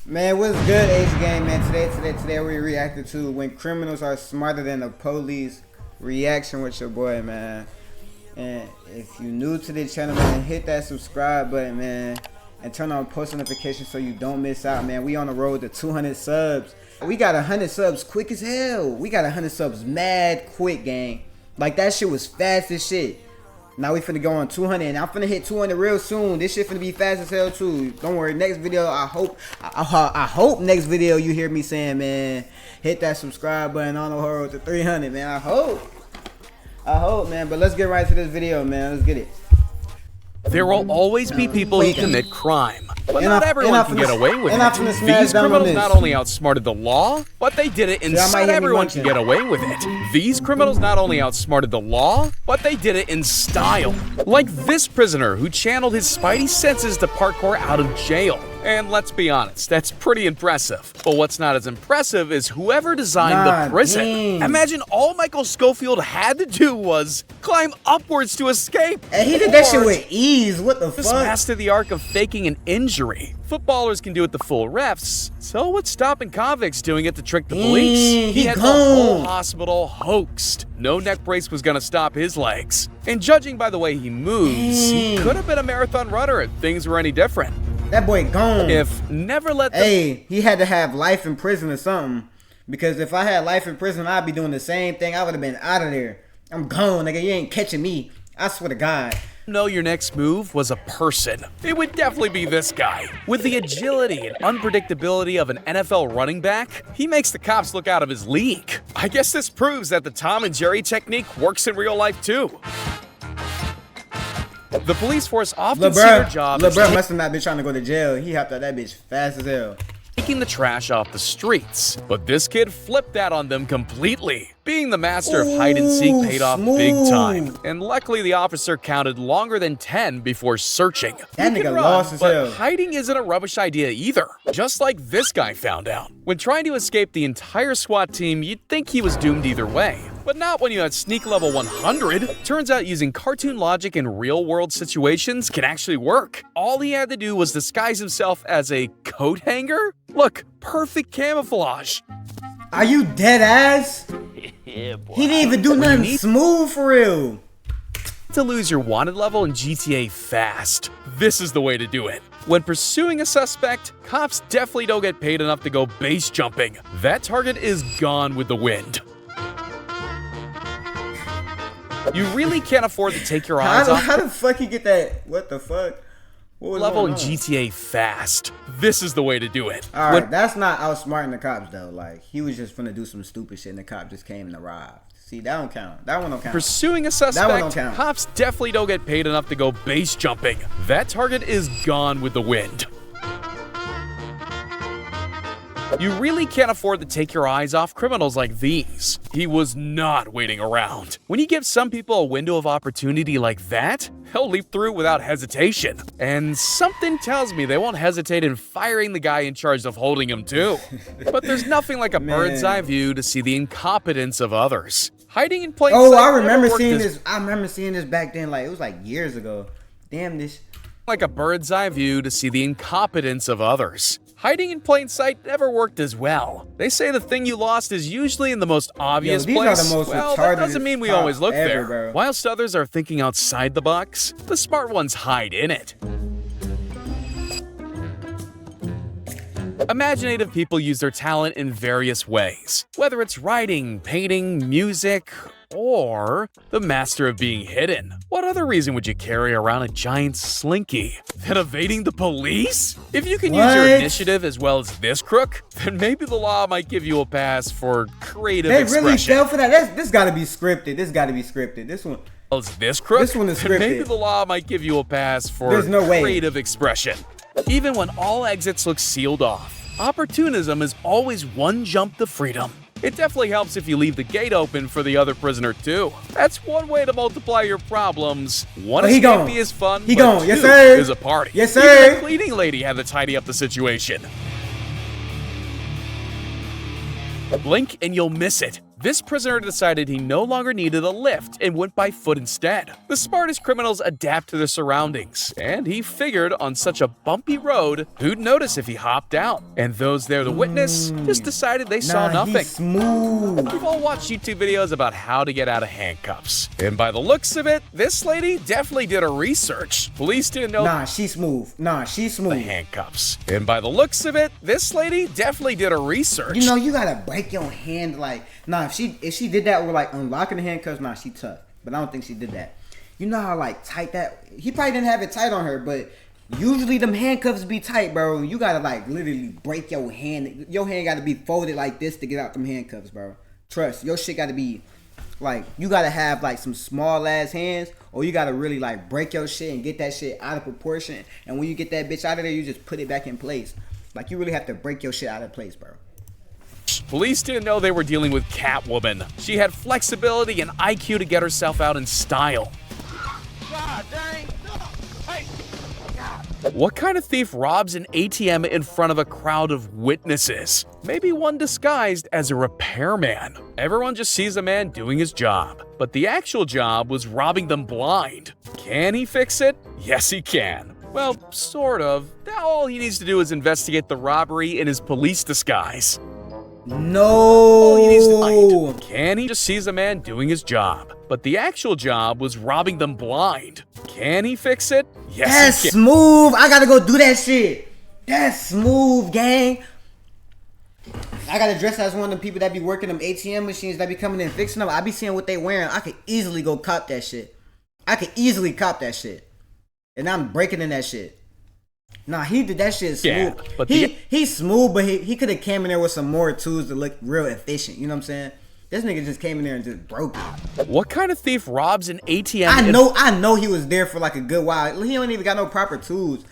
Man, what's good, H Game, man? Today we reacted to When Criminals Are Smarter Than the Police reaction with your boy, man. And if you're new to the channel, man, hit that subscribe button, man, and turn on post notifications so you don't miss out, man. We on the road to 200 subs. We got 100 subs quick as hell. We got 100 subs mad quick, gang. Like, that shit was fast as shit. Now we finna go on 200, and I'm finna hit 200 real soon. This shit finna be fast as hell too. Don't worry. Next video, I hope next video you hear me saying, man, hit that subscribe button on the road to 300, man. I hope, man. But let's get right to this video, man. Let's get it. There will always be people who commit crime, but not everyone can get away with it. These criminals not only outsmarted the law, but they did it in not everyone can get away with it. These criminals not only outsmarted the law, but they did it in style. Like this prisoner who channeled his spidey senses to parkour out of jail. And let's be honest, that's pretty impressive. But what's not as impressive is whoever designed the prison. Imagine all Michael Scofield had to do was climb upwards to escape. And he did that shit with ease. What the fuck? This mastered the art of faking an injury. Footballers can do it to fool refs, so what's stopping convicts doing it to trick the police? He had the whole hospital hoaxed. No neck brace was gonna stop his legs. And judging by the way he moves, he could have been a marathon runner if things were any different. That boy gone. If never let them... Hey, he had to have life in prison or something. Because if I had life in prison, I'd be doing the same thing. I would have been out of there. I'm gone, nigga. You ain't catching me. I swear to God. Know your next move was a person. It would definitely be this guy. With the agility and unpredictability of an NFL running back, he makes the cops look out of his league. I guess this proves that the Tom and Jerry technique works in real life too. The police force often see their job as LeBron must have not been trying to go to jail. He hopped out that bitch fast as hell. Taking the trash off the streets. But this kid flipped that on them completely. Being the master of hide and seek paid off big time. And luckily the officer counted longer than 10 before searching. That nigga lost his hell. But hiding isn't a rubbish idea either. Just like this guy found out. When trying to escape the entire SWAT team, you'd think he was doomed either way. But not when you had sneak level 100. Turns out using cartoon logic in real world situations can actually work. All he had to do was disguise himself as a coat hanger. Look, perfect camouflage. Are you dead ass? Yeah, boy. He didn't even do nothing smooth for real. To lose your wanted level in GTA fast. This is the way to do it. When pursuing a suspect, cops definitely don't get paid enough to go base jumping. That target is gone with the wind. You really can't afford to take your eyes off. How the fuck you get that? What the fuck? What was level in GTA fast. This is the way to do it. Alright, that's not outsmarting the cops though. Like, he was just finna do some stupid shit and the cop just came and arrived. See, that don't count. That one don't count. Pursuing a suspect, cops definitely don't get paid enough to go base jumping. That target is gone with the wind. You really can't afford to take your eyes off criminals like these. He was not waiting around. When you give some people a window of opportunity like that, they'll leap through without hesitation. And something tells me they won't hesitate in firing the guy in charge of holding him too. But there's nothing like a bird's eye view to see the incompetence of others. Hiding in plain sight. Oh, I remember seeing this. I remember seeing this back then. Like, it was like years ago. Damn this. Like a bird's eye view to see the incompetence of others. Hiding in plain sight never worked as well. They say the thing you lost is usually in the most obvious place. Well, that doesn't mean we always look there. Bro. Whilst others are thinking outside the box, the smart ones hide in it. Imaginative people use their talent in various ways, whether it's writing, painting, music, or the master of being hidden. What other reason would you carry around a giant slinky than evading the police? If you can use your initiative as well as this crook, then maybe the law might give you a pass for creative expression. They really fell for that. This gotta be scripted. This gotta be scripted. This one. This crook? This one is scripted. Maybe the law might give you a pass for creative expression. Even when all exits look sealed off, opportunism is always one jump to freedom. It definitely helps if you leave the gate open for the other prisoner too. That's one way to multiply your problems. One escapee is fun, but two is a party. Yes, sir. Even the cleaning lady had to tidy up the situation. Blink and you'll miss it. This prisoner decided he no longer needed a lift and went by foot instead. The smartest criminals adapt to their surroundings, and he figured on such a bumpy road, who'd notice if he hopped out? And those there to witness just decided they saw nothing. He's smooth. We've all watched YouTube videos about how to get out of handcuffs. And by the looks of it, this lady definitely did her research. Police didn't know she's smooth. She's smooth. The handcuffs. And by the looks of it, this lady definitely did her research. You know, you gotta break your hand like, if she did that with like unlocking the handcuffs, she tough. But I don't think she did that. You know how like tight that, he probably didn't have it tight on her, but usually them handcuffs be tight, bro. You gotta like literally break your hand. Your hand gotta be folded like this to get out them handcuffs, bro. Trust, your shit gotta be like, you gotta have like some small ass hands, or you gotta really like break your shit and get that shit out of proportion. And when you get that bitch out of there, you just put it back in place. Like, you really have to break your shit out of place, bro. Police didn't know they were dealing with Catwoman. She had flexibility and IQ to get herself out in style. God dang. Hey. God. What kind of thief robs an ATM in front of a crowd of witnesses? Maybe one disguised as a repairman. Everyone just sees a man doing his job, but the actual job was robbing them blind. Can he fix it? Yes, he can. Well, sort of. Now all he needs to do is investigate the robbery in his police disguise. No. All he needs to Can he just sees a man doing his job, but the actual job was robbing them blind. Can he fix it? Yes, that's he can. Smooth. I gotta go do that shit. That's smooth, gang. I gotta dress as one of the people that be working them ATM machines that be coming in fixing them. I be seeing what they wearing. I could easily go cop that shit. And I'm breaking in that shit. Nah, he did that shit smooth. Yeah, but he's smooth, but he could have came in there with some more tools to look real efficient. You know what I'm saying? This nigga just came in there and just broke it. What kind of thief robs an ATM? I know he was there for like a good while. He don't even got no proper tools.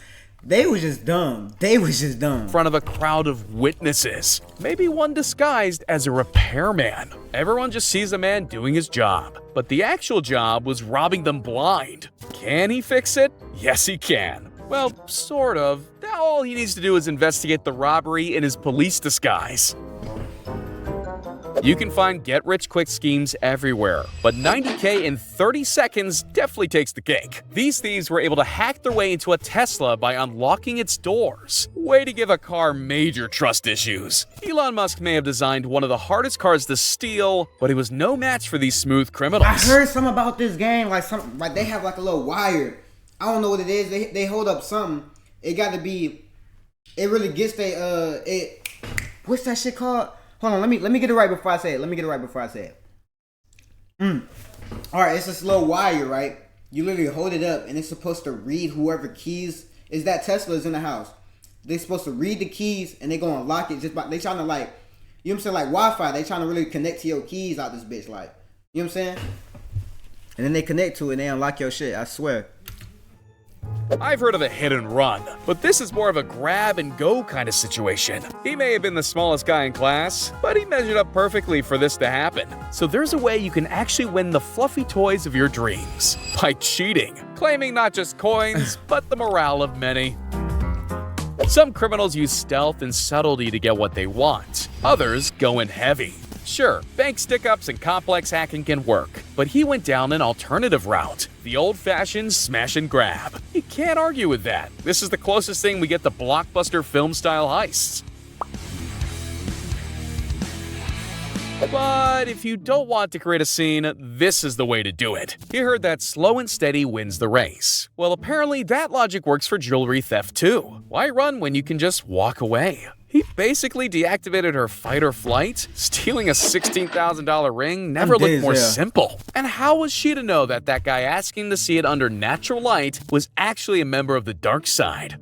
They was just dumb. In front of a crowd of witnesses. Maybe one disguised as a repairman. Everyone just sees a man doing his job, but the actual job was robbing them blind. Can he fix it? Yes, he can. Well, sort of. Now all he needs to do is investigate the robbery in his police disguise. You can find get-rich-quick schemes everywhere, but 90K in 30 seconds definitely takes the cake. These thieves were able to hack their way into a Tesla by unlocking its doors. Way to give a car major trust issues. Elon Musk may have designed one of the hardest cars to steal, but he was no match for these smooth criminals. I heard something about this game, like they have like a little wire. I don't know what it is. They hold up something. It got to be. It really gets what's that shit called? Hold on, let me get it right before I say it. Alright, it's this little wire, right? You literally hold it up and it's supposed to read whoever keys is that Tesla is in the house. They're supposed to read the keys and they go unlock it just by they trying to like, you know what I'm saying, like Wi-Fi, they trying to really connect to your keys out this bitch, like, you know what I'm saying? And then they connect to it and they unlock your shit, I swear. I've heard of a hit and run, but this is more of a grab and go kind of situation. He may have been the smallest guy in class, but he measured up perfectly for this to happen. So there's a way you can actually win the fluffy toys of your dreams by cheating, claiming not just coins, but the morale of many. Some criminals use stealth and subtlety to get what they want. Others go in heavy. Sure, bank stick-ups and complex hacking can work, but he went down an alternative route, the old-fashioned smash and grab. You can't argue with that. This is the closest thing we get to blockbuster film-style heists. But if you don't want to create a scene, this is the way to do it. You heard that slow and steady wins the race. Well, apparently that logic works for jewelry theft too. Why run when you can just walk away? He basically deactivated her fight or flight. Stealing a $16,000 ring never looked more simple. And how was she to know that that guy asking to see it under natural light was actually a member of the dark side?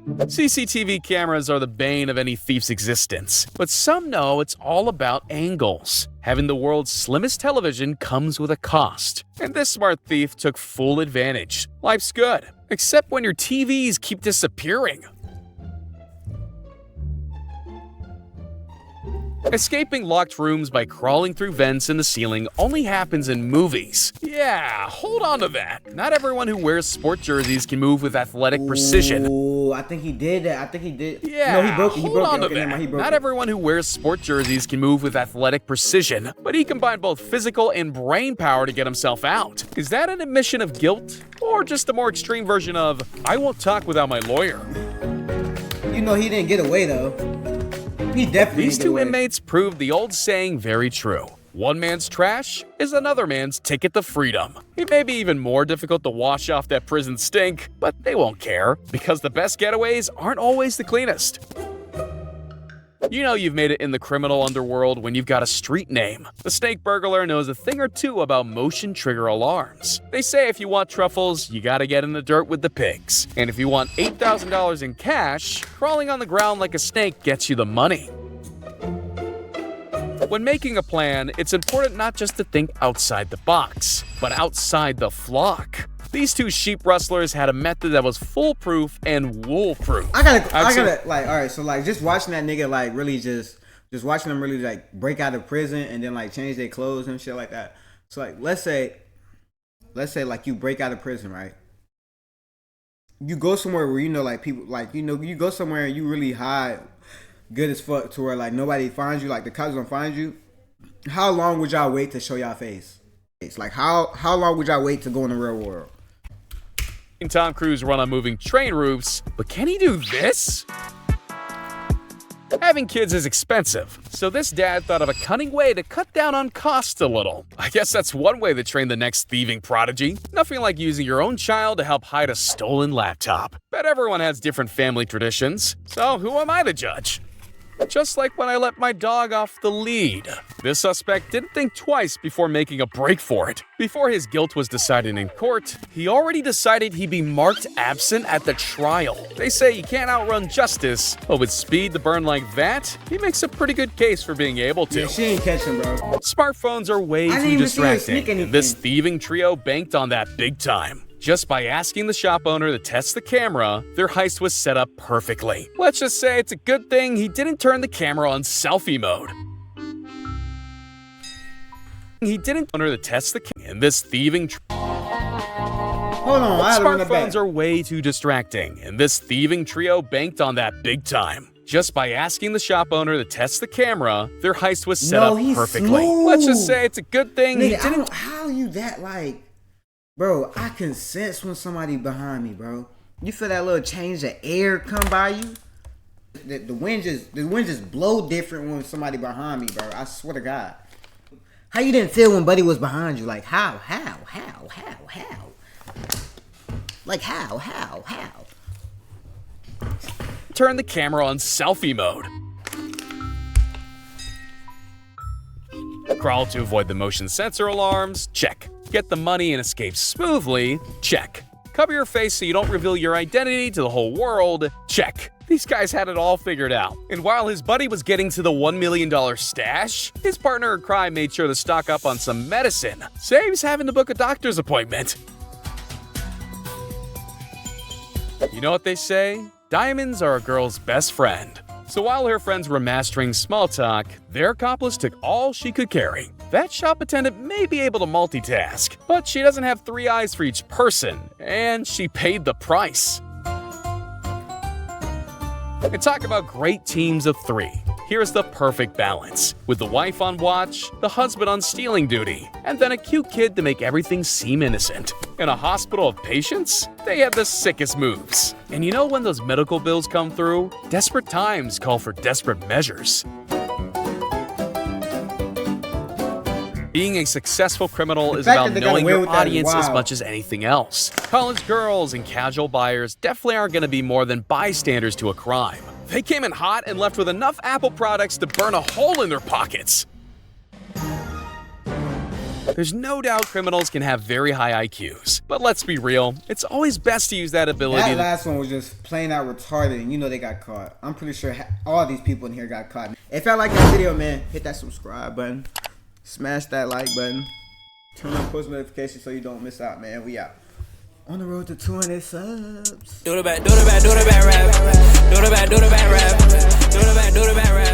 CCTV cameras are the bane of any thief's existence, but some know it's all about angles. Having the world's slimmest television comes with a cost, and this smart thief took full advantage. Life's good, except when your TVs keep disappearing. Escaping locked rooms by crawling through vents in the ceiling only happens in movies. Yeah, hold on to that. Not everyone who wears sport jerseys can move with athletic precision. Ooh, I think he did that. I think he did. Yeah, no, he broke it. He broke hold on to that. Not everyone who wears sport jerseys can move with athletic precision, but he combined both physical and brain power to get himself out. Is that an admission of guilt? Or just a more extreme version of, I won't talk without my lawyer? You know he didn't get away, though. He definitely These two inmates proved the old saying very true. One man's trash is another man's ticket to freedom. It may be even more difficult to wash off that prison stink, but they won't care, because the best getaways aren't always the cleanest. You know you've made it in the criminal underworld when you've got a street name. The snake burglar knows a thing or two about motion trigger alarms. They say if you want truffles, you gotta get in the dirt with the pigs. And if you want $8,000 in cash, crawling on the ground like a snake gets you the money. When making a plan, it's important not just to think outside the box, but outside the flock. These two sheep rustlers had a method that was foolproof and wool-proof. I gotta, like, all right, so, like, just watching that nigga, like, really just watching them really, like, break out of prison and then, like, change their clothes and shit like that. So, like, let's say, like, you break out of prison, right? You go somewhere where, you know, like, people, like, you know, you go somewhere and you really hide good as fuck to where, like, nobody finds you, like, the cops don't find you. How long would y'all wait to show y'all face? It's like, how long would y'all wait to go in the real world? Tom Cruise run on moving train roofs, but can he do this? Having kids is expensive, so this dad thought of a cunning way to cut down on costs a little. I guess that's one way to train the next thieving prodigy. Nothing like using your own child to help hide a stolen laptop. Bet everyone has different family traditions, so who am I to judge? Just like when I let my dog off the lead. This suspect didn't think twice before making a break for it. Before his guilt was decided in court, he already decided he'd be marked absent at the trial. They say you can't outrun justice, but with speed to burn like that, he makes a pretty good case for being able to. Yeah, she ain't catching, bro. Smartphones are way too distracting. This thieving trio banked on that big time. Just by asking the shop owner to test the camera, their heist was set up perfectly. Let's just say it's a good thing he didn't turn the camera on selfie mode. He didn't owner to test the camera in this thieving Hold on, I Smartphones are way too distracting, and this thieving trio banked on that big time. Just by asking the shop owner to test the camera, their heist was set up perfectly. Smooth. Let's just say it's a good thing Nigga, he didn't. How you that, like, bro? I can sense when somebody behind me, bro. You feel that little change of air come by you? The wind just blow different when somebody behind me, bro. I swear to God. How you didn't feel when Buddy was behind you? Like how? Like how? Turn the camera on selfie mode. Crawl to avoid the motion sensor alarms? Check. Get the money and escape smoothly? Check. Cover your face so you don't reveal your identity to the whole world? Check. These guys had it all figured out. And while his buddy was getting to the $1 million stash, his partner in crime made sure to stock up on some medicine. Saves having to book a doctor's appointment. You know what they say? Diamonds are a girl's best friend. So while her friends were mastering small talk, their accomplice took all she could carry. That shop attendant may be able to multitask, but she doesn't have 3 eyes for each person, and she paid the price. And talk about great teams of 3. Here's the perfect balance, with the wife on watch, the husband on stealing duty, and then a cute kid to make everything seem innocent. In a hospital of patients, they have the sickest moves. And you know when those medical bills come through? Desperate times call for desperate measures. Being a successful criminal is about knowing your audience as much as anything else. College girls and casual buyers definitely aren't going to be more than bystanders to a crime. They came in hot and left with enough Apple products to burn a hole in their pockets. There's no doubt criminals can have very high IQs, but let's be real, it's always best to use that ability. That last one was just plain out retarded, and you know they got caught. I'm pretty sure all these people in here got caught. If y'all like that video, man, hit that subscribe button. Smash that like button. Turn on post notifications so you don't miss out, man. We out. On the road to 200 subs. Do the back rap. Do the back rap. Do the back rap.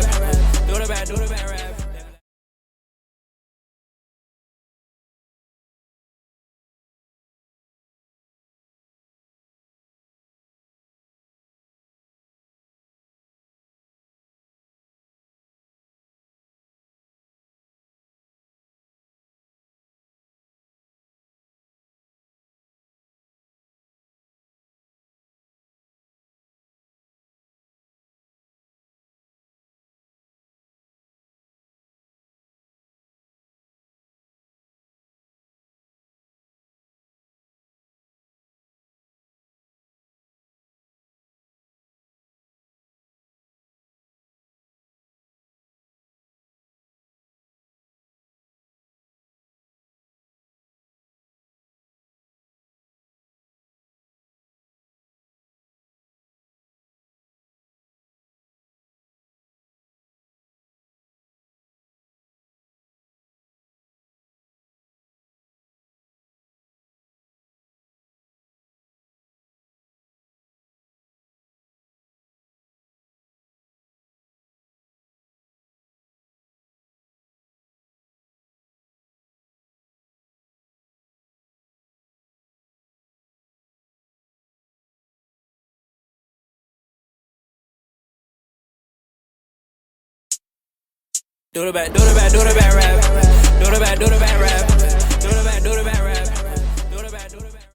Do the back rap.